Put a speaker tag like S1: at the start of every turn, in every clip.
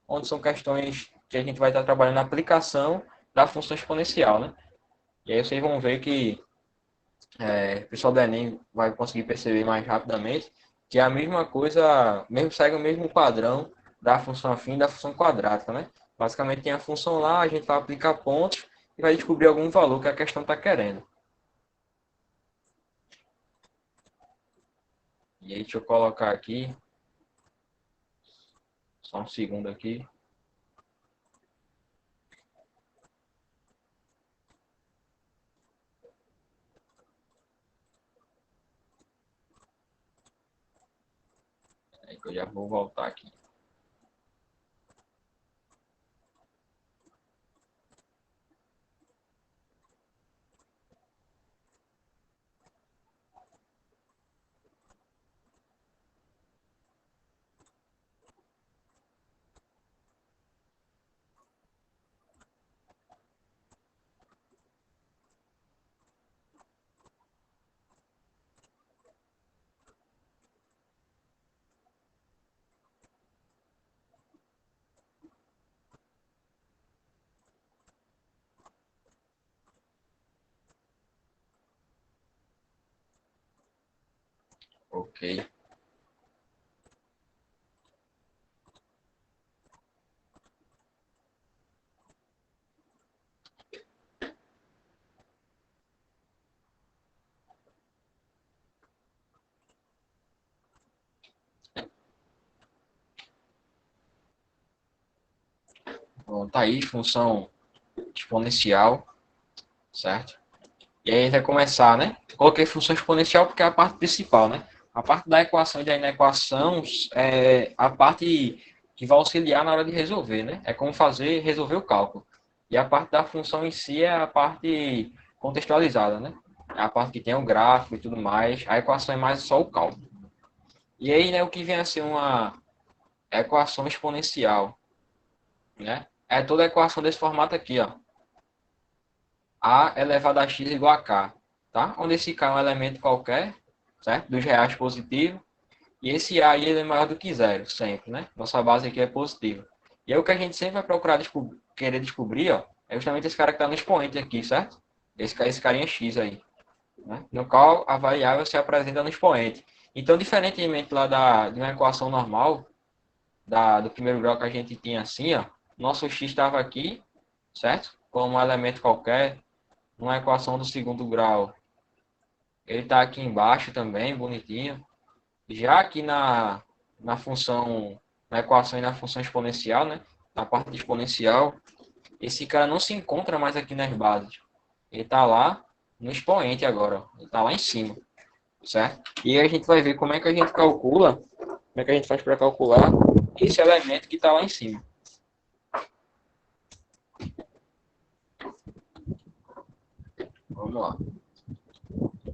S1: onde são questões que a gente vai estar trabalhando na aplicação da função exponencial, né? E aí vocês vão ver que o pessoal do Enem vai conseguir perceber mais rapidamente que é a mesma coisa, mesmo segue o mesmo padrão da função afim e da função quadrática, né? Basicamente tem a função lá, a gente vai aplicar pontos e vai descobrir algum valor que a questão está querendo. E aí deixa eu colocar aqui, só um segundo aqui. Aí que eu já vou voltar aqui. Ok. Bom, tá aí, função exponencial, certo? E aí a gente vai começar, né? Coloquei função exponencial porque é a parte principal, né? A parte da equação e da inequação é a parte que vai auxiliar na hora de resolver, né? É como resolver o cálculo. E a parte da função em si é a parte contextualizada, né? É a parte que tem o gráfico e tudo mais. A equação é mais só o cálculo. E aí, né, o que vem a ser uma equação exponencial, né? É toda a equação desse formato aqui, ó. A elevado a x igual a k, tá? Onde esse k é um elemento qualquer, certo? Dos reais positivo. E esse a aí ele é maior do que zero, sempre, né? Nossa base aqui é positiva. E aí o que a gente sempre vai procurar querer descobrir, ó, é justamente esse cara que está no expoente aqui, certo? Esse carinha x aí, né? No qual a variável se apresenta no expoente. Então, diferentemente lá de uma equação normal, do primeiro grau que a gente tinha assim, ó, nosso x estava aqui, certo? Como um elemento qualquer, uma equação do segundo grau, ele está aqui embaixo também, bonitinho. Já aqui na função, na equação e na função exponencial, né? Na parte exponencial, esse cara não se encontra mais aqui nas bases. Ele está lá no expoente agora, ó. Ele está lá em cima, certo? E aí a gente vai ver como é que a gente calcula, como é que a gente faz para calcular esse elemento que está lá em cima. Vamos lá.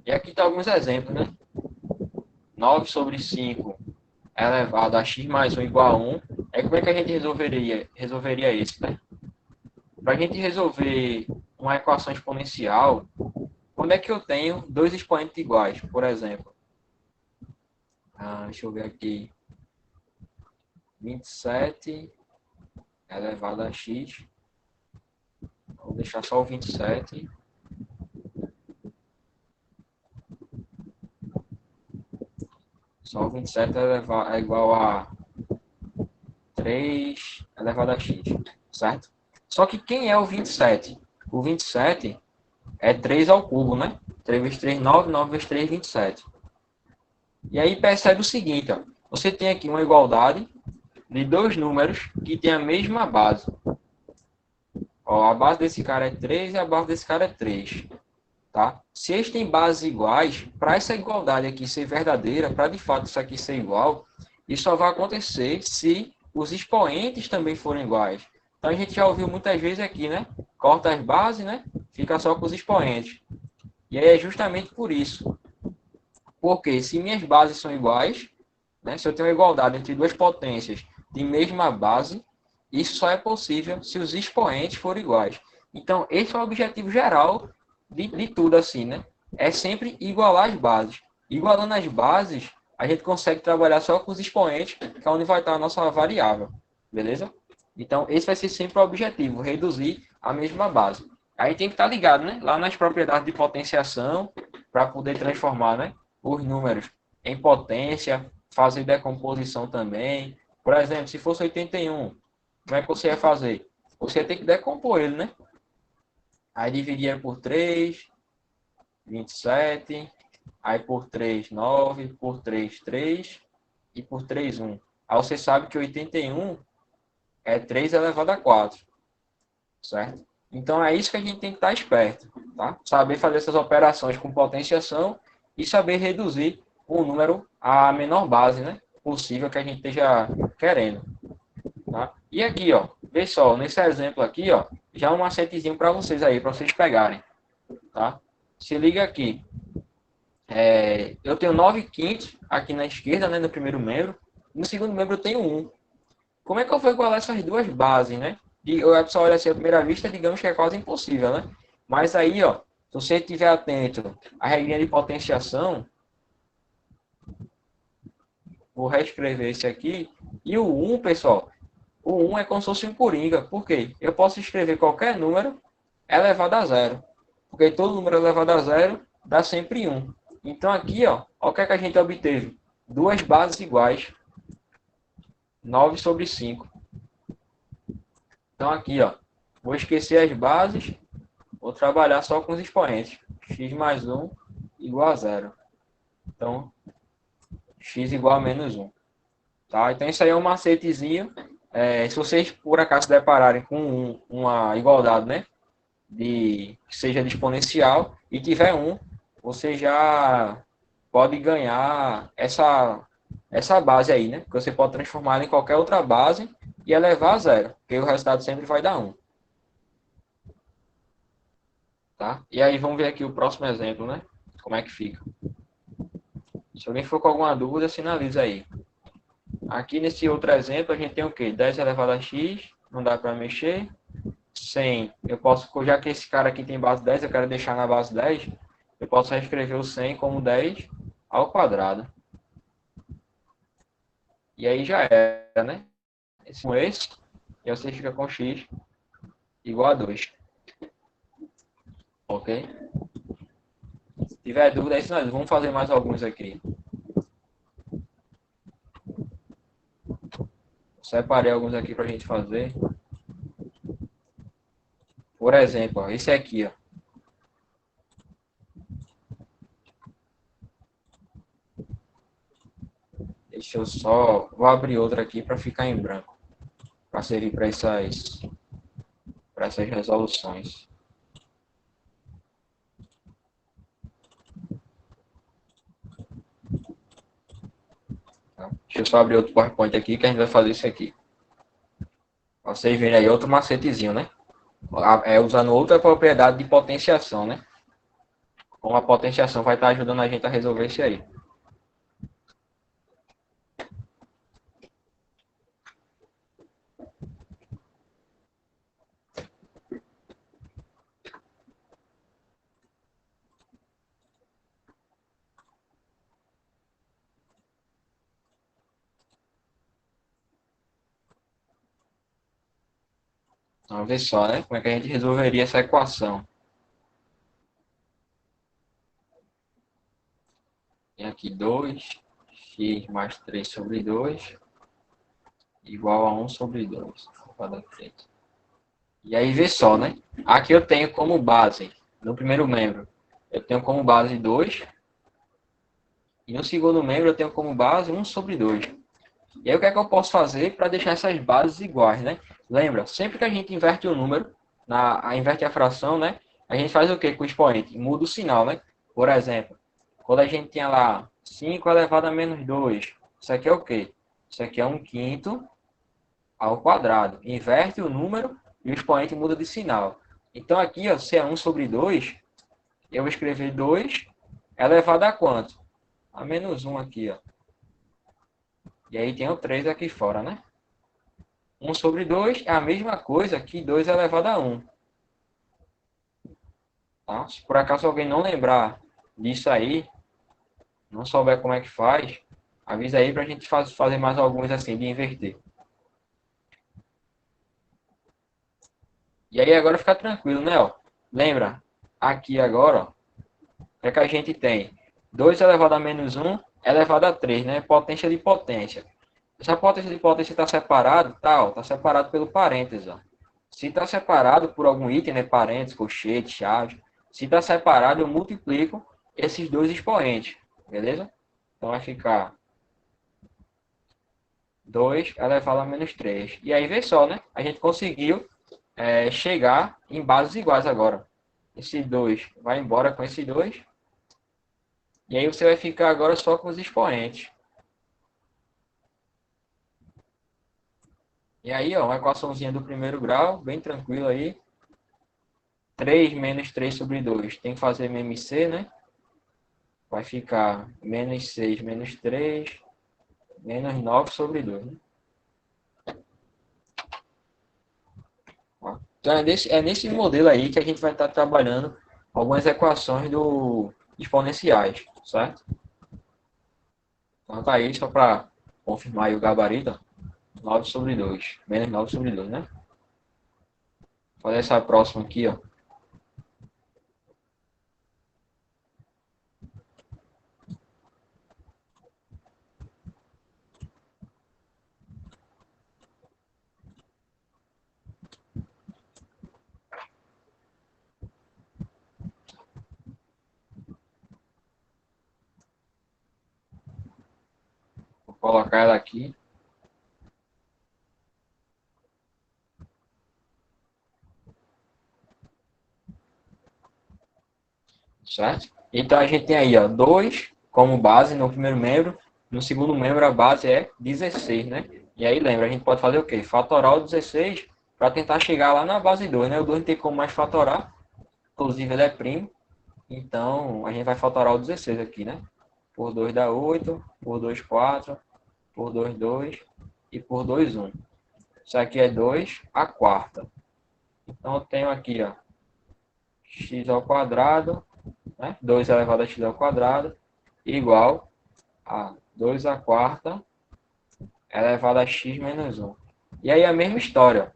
S1: E aqui está alguns exemplos, né? 9 sobre 5 elevado a x mais 1 igual a 1. Aí como é que a gente resolveria isso, né? Para a gente resolver uma equação exponencial, quando é que eu tenho dois expoentes iguais, por exemplo? Deixa eu ver aqui. 27 elevado a x. Vou deixar só o 27. Só o 27 é igual a 3 elevado a x, certo? Só que quem é o 27? O 27 é 3 ao cubo, né? 3 vezes 3, 9, 9 vezes 3, 27. E aí percebe o seguinte, ó. Você tem aqui uma igualdade de dois números que têm a mesma base. Ó, a base desse cara é 3 e a base desse cara é 3. Tá? Se eles têm bases iguais, para essa igualdade aqui ser verdadeira, para de fato isso aqui ser igual, isso só vai acontecer se os expoentes também forem iguais. Então a gente já ouviu muitas vezes aqui, né? Corta as bases, né? Fica só com os expoentes. E aí é justamente por isso. Porque se minhas bases são iguais, né? Se eu tenho uma igualdade entre duas potências de mesma base, isso só é possível se os expoentes forem iguais. Então, esse é o objetivo geral de tudo assim, né? É sempre igualar as bases. Igualando as bases, a gente consegue trabalhar só com os expoentes, que é onde vai estar a nossa variável. beleza? Então, esse vai ser sempre o objetivo, reduzir a mesma base. Aí tem que estar ligado, né? Lá nas propriedades de potenciação, para poder transformar, né, os números em potência, fazer decomposição também. Por exemplo, se fosse 81, como é que você ia fazer? Você ia ter que decompor ele, né? Aí dividia por 3, 27, aí por 3, 9, por 3, 3 e por 3, 1. Aí você sabe que 81 é 3 elevado a 4, certo? Então é isso que a gente tem que estar esperto, tá? Saber fazer essas operações com potenciação e saber reduzir o número à menor base, né, possível que a gente esteja querendo, tá? E aqui, ó, vê só, nesse exemplo aqui, ó, já um macetezinho para vocês aí, para vocês pegarem, tá? Se liga aqui. Eu tenho 9 quintos aqui na esquerda, né, no primeiro membro. No segundo membro eu tenho 1. Como é que eu vou igualar essas duas bases, né? E a pessoa olha assim à primeira vista, digamos que é quase impossível, né? Mas aí, ó, se você estiver atento à regrinha de potenciação, vou reescrever esse aqui. E o 1, pessoal, o 1 é como se fosse um coringa. Por quê? Eu posso escrever qualquer número elevado a zero. Porque todo número elevado a zero dá sempre 1. Então aqui, ó, o que é que a gente obteve? Duas bases iguais. 9 sobre 5. Então aqui, ó, vou esquecer as bases, vou trabalhar só com os expoentes. X mais 1 igual a zero. Então, x igual a menos 1. Tá? Então isso aí é um macetezinho. Se vocês por acaso depararem com uma igualdade, né, que seja de exponencial e tiver 1, você já pode ganhar essa base aí, né? Que você pode transformar ela em qualquer outra base e elevar a zero, porque o resultado sempre vai dar 1. Tá? E aí vamos ver aqui o próximo exemplo, né? Como é que fica. Se alguém for com alguma dúvida, sinaliza aí. Aqui nesse outro exemplo, a gente tem o quê? 10 elevado a x, não dá para mexer. 100, eu posso, já que esse cara aqui tem base 10, eu quero deixar na base 10, eu posso reescrever o 100 como 10 ao quadrado. E aí já era, né? Esse com esse, e você fica com x igual a 2. Ok? Se tiver dúvida, é isso nós vamos fazer mais alguns aqui. Separei alguns aqui para a gente fazer. Por exemplo, ó, esse aqui, ó. Deixa eu só... Vou abrir outro aqui para ficar em branco. Para servir para essas resoluções. Tá? Deixa eu só abrir outro PowerPoint aqui que a gente vai fazer isso aqui. Vocês verem aí outro macetezinho, né? Usando outra propriedade de potenciação, né? Como a potenciação vai estar ajudando a gente a resolver isso aí. Vamos ver só, né? Como é que a gente resolveria essa equação. Tem aqui 2x mais 3 sobre 2 igual a 1 sobre 2. E aí vê só, né? Aqui eu tenho como base, no primeiro membro, eu tenho como base 2. E no segundo membro eu tenho como base 1 sobre 2. E aí o que é que eu posso fazer para deixar essas bases iguais, né? Lembra, sempre que a gente inverte o número, inverte a fração, né? A gente faz o que com o expoente? Muda o sinal, né? Por exemplo, quando a gente tinha lá 5 elevado a menos 2, isso aqui é o quê? Isso aqui é 1/5 ao quadrado. Inverte o número e o expoente muda de sinal. Então aqui, ó, se é 1 sobre 2, eu vou escrever 2 elevado a quanto? A menos 1 aqui, ó. E aí tem o 3 aqui fora, né? 1 sobre 2 é a mesma coisa que 2 elevado a 1. Tá? Se por acaso alguém não lembrar disso aí, não souber como é que faz, avisa aí para a gente fazer mais alguns assim, de inverter. E aí agora fica tranquilo, né? Ó. Lembra, aqui agora, ó, o que a gente tem? 2 elevado a menos 1 elevado a 3, né? Potência de potência. Essa potência de potência está separado, tal, está separado pelo parênteses, ó. Se está separado por algum item, né? Parênteses, colchete, chave. Se está separado, eu multiplico esses dois expoentes, beleza? Então vai ficar 2 elevado a menos 3. E aí vê só, né? A gente conseguiu chegar em bases iguais agora. Esse 2 vai embora com esse 2. E aí você vai ficar agora só com os expoentes. E aí, ó, uma equaçãozinha do primeiro grau, bem tranquilo aí. 3 menos 3 sobre 2. Tem que fazer MMC, né? Vai ficar menos 6 menos 3, menos 9 sobre 2. Né? Então é nesse modelo aí que a gente vai estar trabalhando algumas equações do exponenciais, certo? Então tá aí só para confirmar aí o gabarito, 9 sobre 2, menos 9 sobre 2, né? Vou fazer essa próxima aqui, ó. Vou colocar ela aqui. Certo? Então a gente tem aí, ó, 2 como base no primeiro membro, no segundo membro a base é 16, né? E aí lembra, a gente pode fazer o quê? Fatorar o 16 para tentar chegar lá na base 2, né? O 2 não tem como mais fatorar, inclusive ele é primo, então a gente vai fatorar o 16 aqui, né? Por 2 dá 8, por 2 4, por 2 2 e por 2 1. Isso aqui é 2 a quarta. Então eu tenho aqui, ó, x ao quadrado, né? 2 elevado a x ao quadrado, igual a 2 a quarta elevado a x menos 1. E aí a mesma história.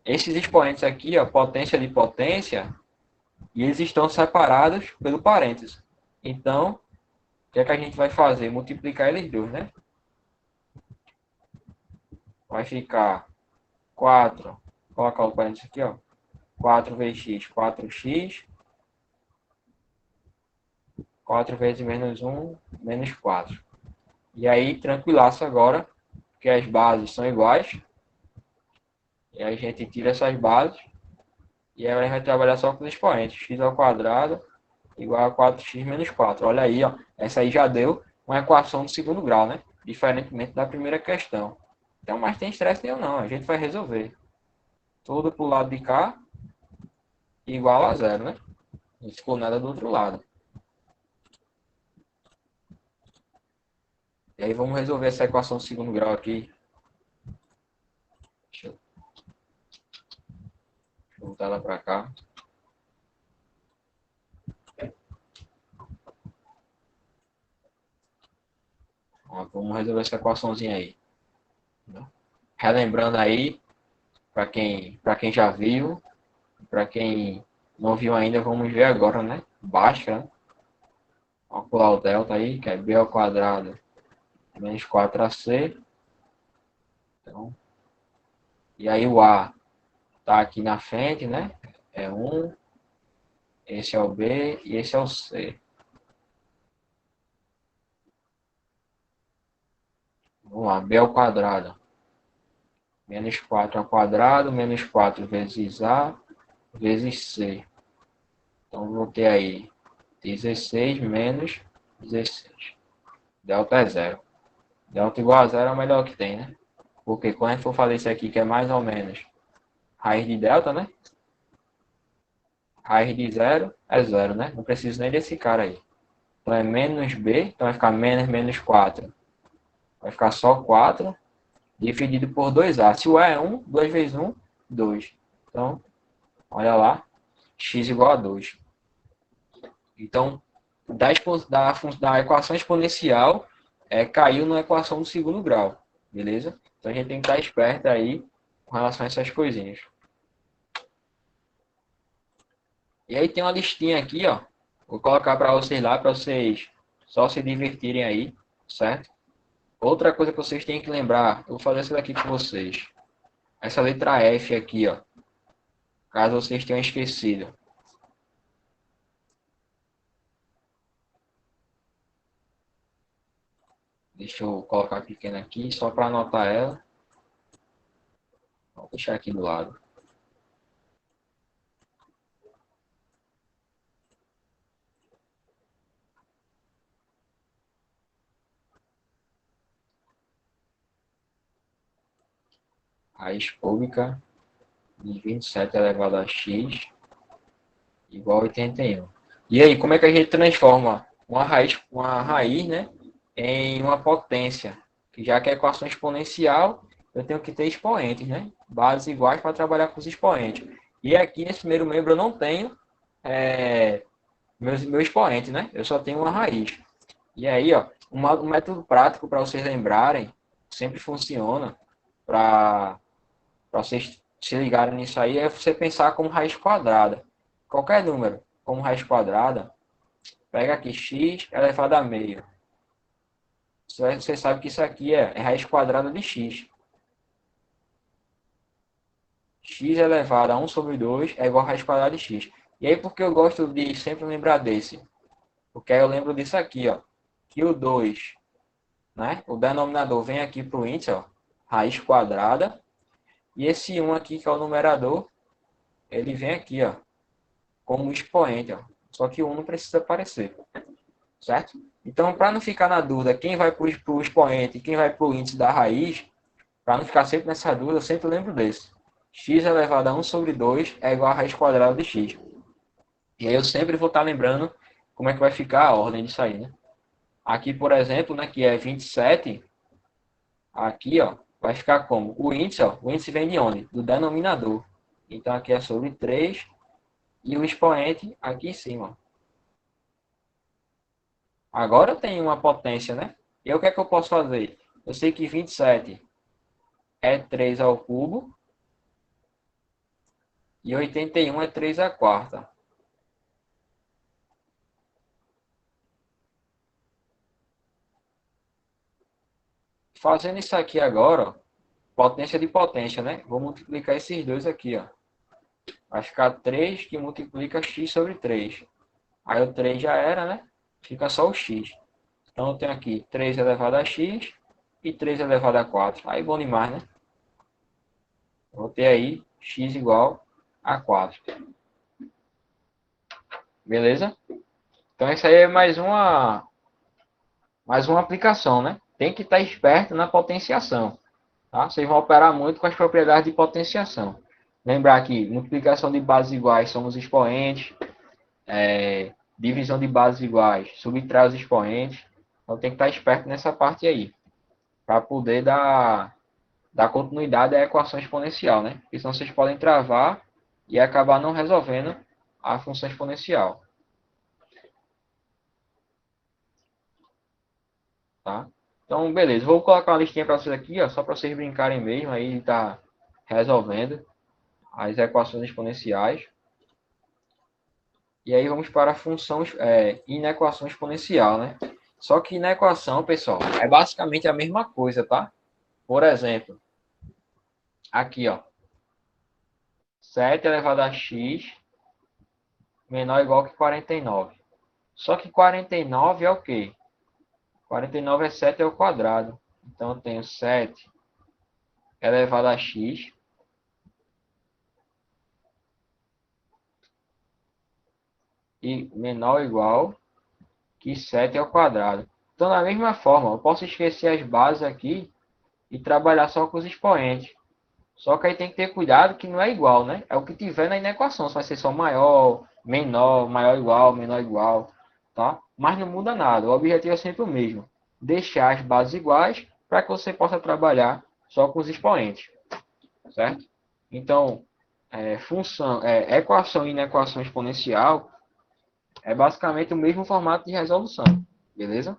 S1: Esses expoentes aqui, ó, potência de potência, e eles estão separados pelo parênteses. Então, o que é que a gente vai fazer? Multiplicar eles dois, né? Vai ficar 4, vou colocar o parênteses aqui, ó. 4 vezes x, 4x. 4 vezes menos 1, menos 4. E aí, tranquilaço agora, que as bases são iguais. E aí a gente tira essas bases. E aí a gente vai trabalhar só com os expoentes. X ao quadrado igual a 4x menos 4. Olha aí, ó. Essa aí já deu uma equação do segundo grau, né? Diferentemente da primeira questão. Então, mas tem estresse nenhum não. A gente vai resolver. Tudo pro lado de cá igual a zero, né? Não ficou nada do outro lado. E aí vamos resolver essa equação do segundo grau aqui. Deixa eu voltar ela para cá. Ó, vamos resolver essa equaçãozinha aí. Relembrando aí, para quem já viu, para quem não viu ainda, vamos ver agora, né? Básica, né? Calcular o delta aí, que é b ao quadrado menos 4ac. Então, e aí o a tá aqui na frente, né? É 1, esse é o b e esse é o c. Vamos lá, b ao quadrado menos 4 ao quadrado, menos 4 vezes a vezes c. Então vou ter aí 16 menos 16. Delta é zero. Delta igual a zero é o melhor que tem, né? Porque quando a gente for fazer isso aqui, que é mais ou menos raiz de delta, né? Raiz de zero é zero, né? Não preciso nem desse cara aí. Então é menos b, então vai ficar menos menos 4. Vai ficar só 4 dividido por 2a. Se o a é 1, 2 vezes 1, 2. Então, olha lá, x igual a 2. Então, da equação exponencial, caiu na equação do segundo grau, beleza? Então a gente tem que estar esperto aí com relação a essas coisinhas. E aí tem uma listinha aqui, ó. Vou colocar para vocês lá, para vocês só se divertirem aí, certo? Outra coisa que vocês têm que lembrar, eu vou fazer isso daqui com vocês. Essa letra F aqui, ó. Caso vocês tenham esquecido. Deixa eu colocar pequena aqui, só para anotar ela. Vou deixar aqui do lado. Raiz cúbica de 27 elevado a x igual a 81. E aí, como é que a gente transforma uma raiz, né, em uma potência? Que já que é equação exponencial, eu tenho que ter expoentes, né? Bases iguais para trabalhar com os expoentes. E aqui nesse primeiro membro eu não tenho meu expoente, né? Eu só tenho uma raiz. E aí, ó, um método prático para vocês lembrarem, sempre funciona para vocês se ligarem nisso aí, é você pensar como raiz quadrada. Qualquer número como raiz quadrada, pega aqui x elevado a meio. Você sabe que isso aqui é raiz quadrada de x. X elevado a 1 sobre 2 é igual a raiz quadrada de x. E aí, por que eu gosto de sempre lembrar desse? Porque aí eu lembro disso aqui, ó. Que o 2, né? O denominador vem aqui para o índice, ó. Raiz quadrada. E esse 1 aqui, que é o numerador, ele vem aqui, ó. Como expoente, ó. Só que o 1 não precisa aparecer. Certo? Então, para não ficar na dúvida quem vai para o expoente e quem vai para o índice da raiz, para não ficar sempre nessa dúvida, eu sempre lembro desse. X elevado a 1 sobre 2 é igual a raiz quadrada de x. E aí eu sempre vou estar lembrando como é que vai ficar a ordem disso aí, né? Aqui, por exemplo, né, que é 27, aqui, ó, vai ficar como? O índice vem de onde? Do denominador. Então, aqui é sobre 3 e o expoente aqui em cima. Agora eu tenho uma potência, né? E aí, o que é que eu posso fazer? Eu sei que 27 é 3 ao cubo e 81 é 3 à quarta. Fazendo isso aqui agora, ó, potência de potência, né? Vou multiplicar esses dois aqui, ó. Vai ficar 3 que multiplica x sobre 3. Aí o 3 já era, né? Fica só o x. Então eu tenho aqui 3 elevado a x e 3 elevado a 4. Aí bom demais, né? Vou ter aí x igual a 4. Beleza? Então isso aí é mais uma aplicação, né? Tem que estar esperto na potenciação. Tá? Vocês vão operar muito com as propriedades de potenciação. Lembrar que multiplicação de bases iguais são os expoentes, divisão de bases iguais, subtrai os expoentes. Então tem que estar esperto nessa parte aí, para poder dar continuidade à equação exponencial, né? Porque senão vocês podem travar e acabar não resolvendo a função exponencial, tá? Então, beleza. Vou colocar uma listinha para vocês aqui, ó, só para vocês brincarem mesmo, aí tá resolvendo as equações exponenciais. E aí vamos para a função inequação exponencial, né? Só que inequação, pessoal, é basicamente a mesma coisa, tá? Por exemplo, aqui, ó, 7 elevado a x menor ou igual que 49. Só que 49 é o quê? 49 é 7 ao quadrado. Então eu tenho 7 elevado a x e menor ou igual que 7 ao quadrado. Então, da mesma forma, eu posso esquecer as bases aqui e trabalhar só com os expoentes. Só que aí tem que ter cuidado que não é igual, né? É o que tiver na inequação. Se vai ser só maior, menor, maior igual, menor igual, tá? Mas não muda nada. O objetivo é sempre o mesmo. Deixar as bases iguais para que você possa trabalhar só com os expoentes, certo? Então, equação e inequação exponencial é basicamente o mesmo formato de resolução, beleza?